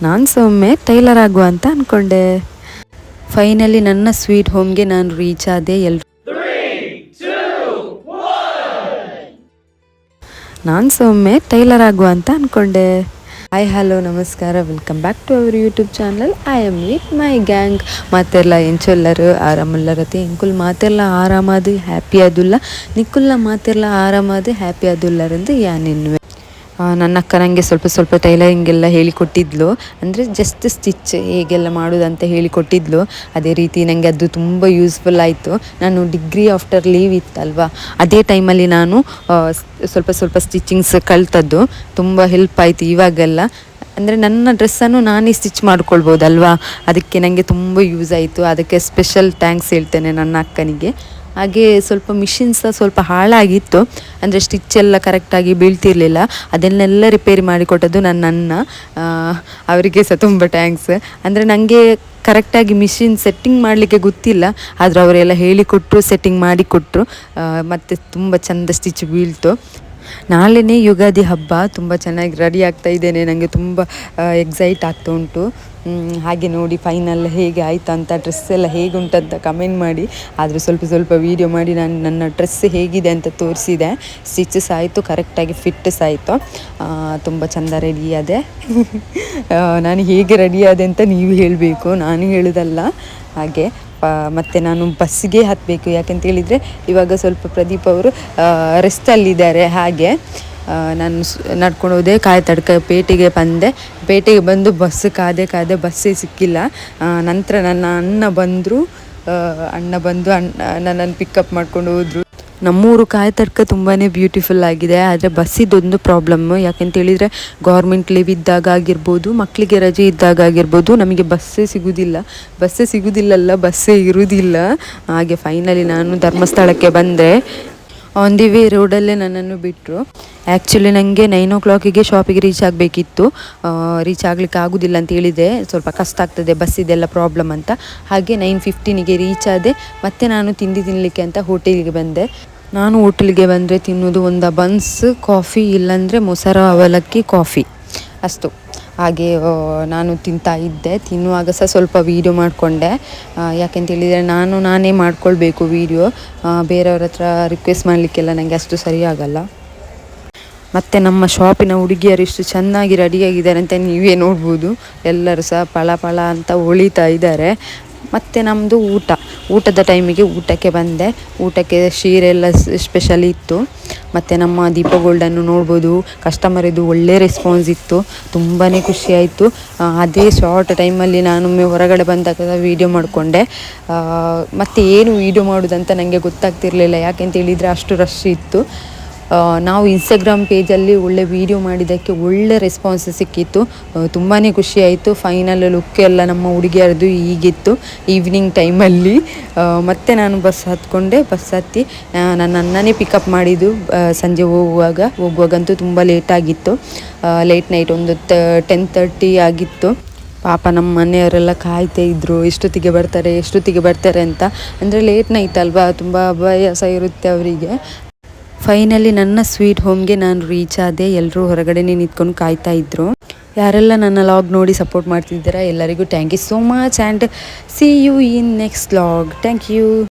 ನಾನು ಸೊಮ್ಮೆ ಟೈಲರ್ ಆಗುವ ಅಂತ ಅಂದ್ಕೊಂಡೆ. ಫೈನಲಿ ನನ್ನ ಸ್ವೀಟ್ ಹೋಮ್ಗೆ ನಾನು ರೀಚ್ ಆದೆ. ನಾನು ಸೊಮ್ಮೆ ಟೈಲರ್ ಆಗುವ ಅಂತ ಅಂದ್ಕೊಂಡೆ. ಹಾಯ್ ಹಲೋ ನಮಸ್ಕಾರ, welcome back to our YouTube channel. I am with my gang. ಮಾತೆಲ್ಲ ಎಂಚೊಲ್ಲರು ಆರಾಮಲ್ಲರತೆ ಎಂಕುಲ್ ಮಾತೆಲ್ಲ ಆರಾಮದು ಹ್ಯಾಪಿ ಅದುಲ್ಲ ನಿಕ್ಕುಲ್ಲ ಮಾತೆಲ್ಲ ಆರಾಮದು ಹ್ಯಾಪಿ ಅದುಲ್ಲರಂದು ಯಾನೆನ್ನುವೆ. ನನ್ನ ಅಕ್ಕ ನನಗೆ ಸ್ವಲ್ಪ ಟೈಲರಿಂಗ್ ಎಲ್ಲ ಹೇಳಿಕೊಟ್ಟಿದ್ಲು. ಅಂದರೆ ಜಸ್ಟ್ ಸ್ಟಿಚ್ ಹೇಗೆಲ್ಲ ಮಾಡೋದಂತ ಹೇಳಿಕೊಟ್ಟಿದ್ಲು. ಅದೇ ರೀತಿ ನನಗೆ ಅದು ತುಂಬ ಯೂಸ್ಫುಲ್ ಆಯಿತು. ನಾನು ಡಿಗ್ರಿ ಆಫ್ಟರ್ ಲೀವ್ ಇತ್ತಲ್ವ, ಅದೇ ಟೈಮಲ್ಲಿ ನಾನು ಸ್ವಲ್ಪ ಸ್ಟಿಚಿಂಗ್ಸ್ ಕಲ್ತದ್ದು. ತುಂಬ ಹೆಲ್ಪ್ ಆಯಿತು ಇವಾಗೆಲ್ಲ. ಅಂದರೆ ನನ್ನ ಡ್ರೆಸ್ಸನ್ನು ನಾನೇ ಸ್ಟಿಚ್ ಮಾಡ್ಕೊಳ್ಬೋದಲ್ವಾ, ಅದಕ್ಕೆ ನನಗೆ ತುಂಬ ಯೂಸ್ ಆಯಿತು. ಅದಕ್ಕೆ ಸ್ಪೆಷಲ್ ಥ್ಯಾಂಕ್ಸ್ ಹೇಳ್ತೇನೆ ನನ್ನ ಅಕ್ಕನಿಗೆ. ಹಾಗೆ ಸ್ವಲ್ಪ ಮಿಷಿನ್ ಸಹ ಸ್ವಲ್ಪ ಹಾಳಾಗಿತ್ತು, ಅಂದರೆ ಸ್ಟಿಚ್ ಎಲ್ಲ ಕರೆಕ್ಟಾಗಿ ಬೀಳ್ತಿರ್ಲಿಲ್ಲ. ಅದನ್ನೆಲ್ಲ ರಿಪೇರಿ ಮಾಡಿಕೊಟ್ಟದ್ದು ನನ್ನ ಅಣ್ಣ. ಅವರಿಗೆ ಸಹ ತುಂಬ ಥ್ಯಾಂಕ್ಸ್. ಅಂದರೆ ನನಗೆ ಕರೆಕ್ಟಾಗಿ ಮಿಷಿನ್ ಸೆಟ್ಟಿಂಗ್ ಮಾಡಲಿಕ್ಕೆ ಗೊತ್ತಿಲ್ಲ, ಆದರೂ ಅವರೆಲ್ಲ ಹೇಳಿಕೊಟ್ರು, ಸೆಟ್ಟಿಂಗ್ ಮಾಡಿಕೊಟ್ರು. ಮತ್ತು ತುಂಬ ಚೆಂದ ಸ್ಟಿಚ್ ಬೀಳ್ತು. ನಾಳೆನೇ ಯುಗಾದಿ ಹಬ್ಬ. ತುಂಬ ಚೆನ್ನಾಗಿ ರೆಡಿ ಆಗ್ತಾ ಇದ್ದೇನೆ. ನನಗೆ ತುಂಬ ಎಕ್ಸೈಟ್ ಆಗ್ತಾ ಉಂಟು. ಹಾಗೆ ನೋಡಿ ಫೈನಲ್ ಹೇಗೆ ಆಯಿತು ಅಂತ, ಡ್ರೆಸ್ ಎಲ್ಲ ಹೇಗೆ ಉಂಟಂತ ಕಮೆಂಟ್ ಮಾಡಿ. ಆದರೆ ಸ್ವಲ್ಪ ವೀಡಿಯೋ ಮಾಡಿ ನಾನು ನನ್ನ ಡ್ರೆಸ್ ಹೇಗಿದೆ ಅಂತ ತೋರಿಸಿದೆ. ಸ್ಟಿಚಸ್ ಆಯಿತು, ಕರೆಕ್ಟಾಗಿ ಫಿಟ್ಟಸ್ ಆಯಿತು. ತುಂಬ ಚೆಂದ ರೆಡಿ ಆದೆ. ನಾನು ಹೇಗೆ ರೆಡಿ ಆದೆ ಅಂತ ನೀವು ಹೇಳಬೇಕು, ನಾನು ಹೇಳೋದಲ್ಲ. ಹಾಗೆ ಮತ್ತು ನಾನು ಬಸ್ಸಿಗೆ ಹತ್ತಬೇಕು. ಯಾಕಂತ ಹೇಳಿದರೆ ಇವಾಗ ಸ್ವಲ್ಪ ಪ್ರದೀಪ್ ಅವರು ರೆಸ್ಟಲ್ಲಿದ್ದಾರೆ. ಹಾಗೆ ನಾನು ನಡ್ಕೊಂಡು ಹೋದೆ, ತಡ್ಕ ಪೇಟೆಗೆ ಬಂದೆ. ಪೇಟೆಗೆ ಬಂದು ಬಸ್ ಕಾದೆ ಬಸ್ಸೇ ಸಿಕ್ಕಿಲ್ಲ. ನಂತರ ನನ್ನ ಅಣ್ಣ ಬಂದು ನನ್ನನ್ನು ಪಿಕಪ್ ಮಾಡ್ಕೊಂಡು ಹೋದರು. ನಮ್ಮೂರು ತಡ್ಕ ತುಂಬಾ ಬ್ಯೂಟಿಫುಲ್ ಆಗಿದೆ. ಆದರೆ ಬಸ್ಸಿದೊಂದು ಪ್ರಾಬ್ಲಮ್ಮು. ಯಾಕೆಂತ ಹೇಳಿದರೆ ಗೌರ್ಮೆಂಟ್ ಲೀವ್ ಇದ್ದಾಗ ಆಗಿರ್ಬೋದು, ಮಕ್ಕಳಿಗೆ ರಜೆ ಇದ್ದಾಗ ಆಗಿರ್ಬೋದು, ನಮಗೆ ಬಸ್ಸೇ ಸಿಗೋದಿಲ್ಲಲ್ಲ, ಬಸ್ಸೇ ಇರುವುದಿಲ್ಲ. ಹಾಗೆ ಫೈನಲಿ ನಾನು ಧರ್ಮಸ್ಥಳಕ್ಕೆ ಬಂದೆ. ಆನ್ ದಿ ವೇ ರೋಡಲ್ಲೇ ನನ್ನನ್ನು ಬಿಟ್ಟರು. ಆ್ಯಕ್ಚುಲಿ ನನಗೆ 9 o'clock ಶಾಪಿಗೆ ರೀಚ್ ಆಗಬೇಕಿತ್ತು. ರೀಚ್ ಆಗಲಿಕ್ಕೆ ಆಗೋದಿಲ್ಲ ಅಂತ ಹೇಳಿದೆ, ಸ್ವಲ್ಪ ಕಷ್ಟ ಆಗ್ತದೆ ಬಸ್ಸಿದೆಲ್ಲ ಪ್ರಾಬ್ಲಮ್ ಅಂತ. ಹಾಗೆ 9:15 ರೀಚ್ ಆದೆ. ಮತ್ತು ನಾನು ತಿನ್ನಲಿಕ್ಕೆ ಅಂತ ಹೋಟೆಲಿಗೆ ಬಂದೆ. ನಾನು ಹೋಟೆಲ್ಗೆ ಬಂದರೆ ತಿನ್ನೋದು ಒಂದು ಬನ್ಸ್, ಕಾಫಿ, ಇಲ್ಲಾಂದರೆ ಮೊಸರು ಅವಲಕ್ಕಿ ಕಾಫಿ ಅಷ್ಟು. ಹಾಗೆ ನಾನು ತಿಂತಾ ಇದ್ದೆ. ತಿನ್ನುವಾಗ ಸಹ ಸ್ವಲ್ಪ ವೀಡಿಯೋ ಮಾಡಿಕೊಂಡೆ. ಯಾಕೆಂತೇಳಿದರೆ ನಾನೇ ಮಾಡ್ಕೊಳ್ಬೇಕು ವೀಡಿಯೋ. ಬೇರೆಯವ್ರ ಹತ್ರ ರಿಕ್ವೆಸ್ಟ್ ಮಾಡಲಿಕ್ಕೆಲ್ಲ ನನಗೆ ಅಷ್ಟು ಸರಿ ಆಗಲ್ಲ. ಮತ್ತು ನಮ್ಮ ಶಾಪಿನ ಹುಡುಗಿಯರು ಇಷ್ಟು ಚೆನ್ನಾಗಿ ರೆಡಿಯಾಗಿದ್ದಾರೆ ಅಂತ ನೀವೇ ನೋಡ್ಬೋದು. ಎಲ್ಲರೂ ಸಹ ಪಳ ಅಂತ ಹೊಳಿತಾ ಇದ್ದಾರೆ. ಮತ್ತು ನಮ್ಮದು ಊಟದ ಟೈಮಿಗೆ ಊಟಕ್ಕೆ ಬಂದೆ. ಊಟಕ್ಕೆ ಶೀರೆ ಎಲ್ಲ ಸ್ಪೆಷಲ್ ಇತ್ತು. ಮತ್ತು ನಮ್ಮ ದೀಪ ಗೋಲ್ಡನ್ನು ನೋಡ್ಬೋದು, ಕಸ್ಟಮರಿದ್ದು ಒಳ್ಳೆ ರೆಸ್ಪಾನ್ಸ್ ಇತ್ತು. ತುಂಬಾ ಖುಷಿಯಾಯಿತು. ಅದೇ ಶಾರ್ಟ್ ಟೈಮಲ್ಲಿ ನಾನೊಮ್ಮೆ ಹೊರಗಡೆ ಬಂದಾಗ ವೀಡಿಯೋ ಮಾಡಿಕೊಂಡೆ. ಮತ್ತು ಏನು ವೀಡಿಯೋ ಮಾಡೋದಂತ ನನಗೆ ಗೊತ್ತಾಗ್ತಿರ್ಲಿಲ್ಲ, ಯಾಕೆಂತ ಹೇಳಿದರೆ ಅಷ್ಟು ರಶ್ ಇತ್ತು. ನಾವು ಇನ್ಸ್ಟಾಗ್ರಾಮ್ ಪೇಜಲ್ಲಿ ಒಳ್ಳೆ ವೀಡಿಯೋ ಮಾಡಿದ್ದಕ್ಕೆ ಒಳ್ಳೆ ರೆಸ್ಪಾನ್ಸ್ ಸಿಕ್ಕಿತ್ತು. ತುಂಬಾ ಖುಷಿಯಾಯಿತು. ಫೈನಲ್ ಲುಕ್ ಎಲ್ಲ ನಮ್ಮ ಹುಡುಗಿಯರದು ಹೀಗಿತ್ತು ಈವ್ನಿಂಗ್ ಟೈಮಲ್ಲಿ. ಮತ್ತು ನಾನು ಬಸ್ ಹತ್ತಿ ನನ್ನ ಅಣ್ಣನೇ ಪಿಕಪ್ ಮಾಡಿದ್ದು. ಸಂಜೆ ಹೋಗುವಾಗಂತೂ ತುಂಬ ಲೇಟಾಗಿತ್ತು. ಲೇಟ್ ನೈಟ್ ಒಂದು 10:30 ಆಗಿತ್ತು. ಪಾಪ ನಮ್ಮ ಮನೆಯವರೆಲ್ಲ ಕಾಯ್ತಾ ಇದ್ದರು, ಎಷ್ಟೊತ್ತಿಗೆ ಬರ್ತಾರೆ ಅಂತ. ಅಂದರೆ ಲೇಟ್ ನೈಟ್ ಅಲ್ವಾ, ತುಂಬ ಭಯ ಸಹ ಇರುತ್ತೆ ಅವರಿಗೆ. ಫೈನಲಿ ನನ್ನ ಸ್ವೀಟ್ ಹೋಮ್ಗೆ ನಾನು ರೀಚ್ ಆದೆ. ಎಲ್ಲರೂ ಹೊರಗಡೆನೇ ನಿಂತ್ಕೊಂಡು ಕಾಯ್ತಾ ಇದ್ದರು. ಯಾರೆಲ್ಲ ನನ್ನ ಲಾಗ್ ನೋಡಿ ಸಪೋರ್ಟ್ ಮಾಡ್ತಿದ್ದೀರಾ ಎಲ್ಲರಿಗೂ thank you so much. And see you in next vlog. Thank you.